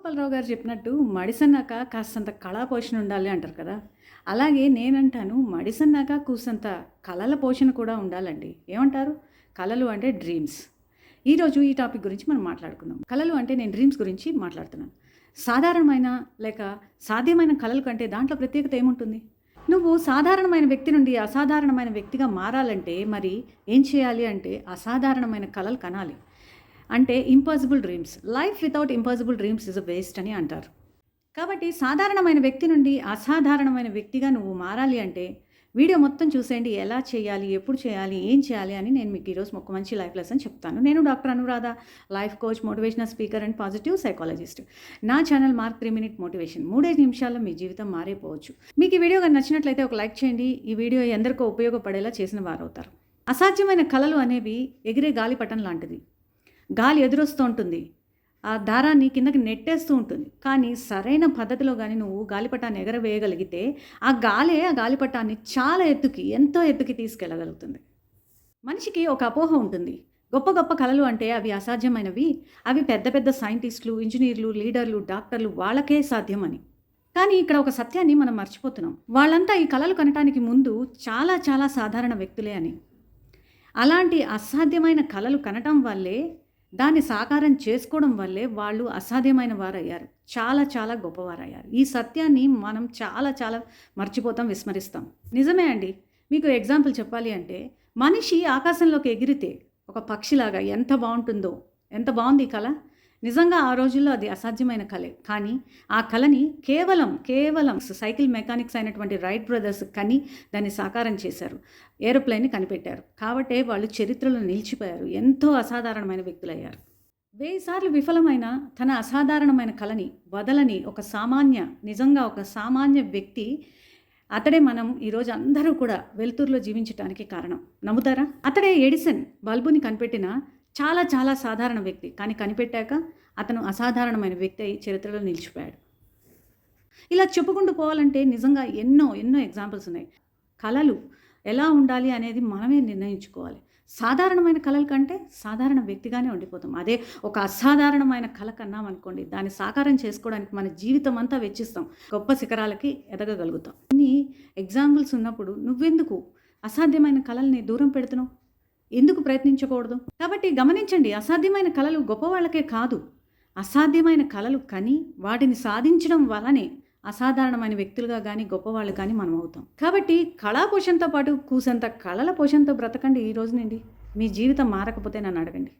గోపాలరావు గారు చెప్పినట్టు మడిసన్నాక కాస్తంత కళా పోషణ ఉండాలి అంటారు కదా. అలాగే నేనంటాను మడిసన్నాక కూసంత కళల పోషణ కూడా ఉండాలండి. ఏమంటారు? కళలు అంటే డ్రీమ్స్. ఈరోజు ఈ టాపిక్ గురించి మనం మాట్లాడుకుందాం. కళలు అంటే నేను డ్రీమ్స్ గురించి మాట్లాడుతున్నాను. సాధారణమైన లేక సాధ్యమైన కళల కంటే దాంట్లో ప్రత్యేకత ఏముంటుంది? నువ్వు సాధారణమైన వ్యక్తి నుండి అసాధారణమైన వ్యక్తిగా మారాలంటే మరి ఏం చేయాలి అంటే అసాధారణమైన కళలు కనాలి. అంటే impossible dreams. Life without impossible dreams is a waste అని అంటారు. కాబట్టి సాధారణమైన వ్యక్తి నుండి అసాధారణమైన వ్యక్తిగా నువ్వు మారాలి అంటే వీడియో మొత్తం చూసేయండి. ఎలా చేయాలి, ఎప్పుడు చేయాలి, ఏం చేయాలి అని నేను మీకు ఈరోజు ఒక మంచి లైఫ్ లెసన్ చెప్తాను. నేను doctor Anuradha, life coach, motivational speaker and positive psychologist. నా ఛానల్ మార్క్ 3 మినిట్ మోటివేషన్. 3 నిమిషాల్లో మీ జీవితం మారిపోవచ్చు. మీకు ఈ వీడియో కానీ నచ్చినట్లయితే ఒక లైక్ చేయండి. ఈ వీడియో ఎందరికో ఉపయోగపడేలా చేసిన వారు అవుతారు. అసాధ్యమైన కళలు అనేవి ఎగిరే గాలిపటం లాంటిది. గాలి ఎదురొస్తూ ఉంటుంది, ఆ దారాన్ని కిందకి నెట్టేస్తూ ఉంటుంది. కానీ సరైన పద్ధతిలో కానీ నువ్వు గాలిపటాన్ని ఎగరవేయగలిగితే ఆ గాలిపటాన్ని చాలా ఎత్తుకి, ఎంతో ఎత్తుకి తీసుకెళ్ళగలుగుతుంది. మనిషికి ఒక అపోహ ఉంటుంది. గొప్ప గొప్ప కళలు అంటే అవి అసాధ్యమైనవి, అవి పెద్ద పెద్ద సైంటిస్టులు, ఇంజనీర్లు, లీడర్లు, డాక్టర్లు వాళ్ళకే సాధ్యమని. కానీ ఇక్కడ ఒక సత్యాన్ని మనం మర్చిపోతున్నాం. వాళ్ళంతా ఈ కళలు కనటానికి ముందు చాలా చాలా సాధారణ వ్యక్తులే అని. అలాంటి అసాధ్యమైన కళలు కనటం వల్లే, దాన్ని సాకారం చేసుకోవడం వల్లే వాళ్ళు అసాధ్యమైన వారయ్యారు. చాలా చాలా గొప్పవారయ్యారు. ఈ సత్యాన్ని మనం చాలా చాలా మర్చిపోతాం, విస్మరిస్తాం. నిజమే అండి. మీకు ఎగ్జాంపుల్ చెప్పాలి అంటే మనిషి ఆకాశంలోకి ఎగిరితే ఒక పక్షిలాగా ఎంత బాగుంటుందో, ఎంత బాగుంది ఈ కళ. నిజంగా ఆ రోజుల్లో అది అసాధ్యమైన కళే. కానీ ఆ కళని కేవలం సైకిల్ మెకానిక్స్ అయినటువంటి రైట్ బ్రదర్స్ కని దాన్ని సాకారం చేశారు. ఏరోప్లేన్ని కనిపెట్టారు. కాబట్టే వాళ్ళు చరిత్రలో నిలిచిపోయారు. ఎంతో అసాధారణమైన వ్యక్తులయ్యారు. 1000 సార్లు విఫలమైన తన అసాధారణమైన కళని వదలని నిజంగా ఒక సామాన్య వ్యక్తి, అతడే మనం ఈరోజు అందరూ కూడా వెలుతురులో జీవించడానికి కారణం. నమ్ముతారా? అతడే ఎడిసన్ బల్బుని కనిపెట్టిన చాలా చాలా సాధారణ వ్యక్తి. కానీ కనిపెట్టాక అతను అసాధారణమైన వ్యక్తి అయి చరిత్రలో నిలిచిపోయాడు. ఇలా చెప్పుకుంటూ పోవాలంటే నిజంగా ఎన్నో ఎగ్జాంపుల్స్ ఉన్నాయి. కళలు ఎలా ఉండాలి అనేది మనమే నిర్ణయించుకోవాలి. సాధారణమైన కళల కంటే సాధారణ వ్యక్తిగానే ఉండిపోతాం. అదే ఒక అసాధారణమైన కళ కన్నామనుకోండి, దాన్ని సాకారం చేసుకోవడానికి మన జీవితం అంతా వెచ్చిస్తాం. గొప్ప శిఖరాలకి ఎదగగలుగుతాం. ఇన్ని ఎగ్జాంపుల్స్ ఉన్నప్పుడు నువ్వెందుకు అసాధ్యమైన కళల్ని దూరం పెడుతున్నావు? ఎందుకు ప్రయత్నించకూడదు? కాబట్టి గమనించండి, అసాధ్యమైన కళలు గొప్పవాళ్ళకే కాదు, అసాధ్యమైన కళలు కని వాటిని సాధించడం వల్లనే అసాధారణమైన వ్యక్తులుగా కానీ గొప్పవాళ్ళు కానీ మనం అవుతాం. కాబట్టి కళా పోషణతో పాటు కూసంత కళల పోషణతో బ్రతకండి ఈ రోజు నుండి. మీ జీవితం మారకపోతే నన్ను అడగండి.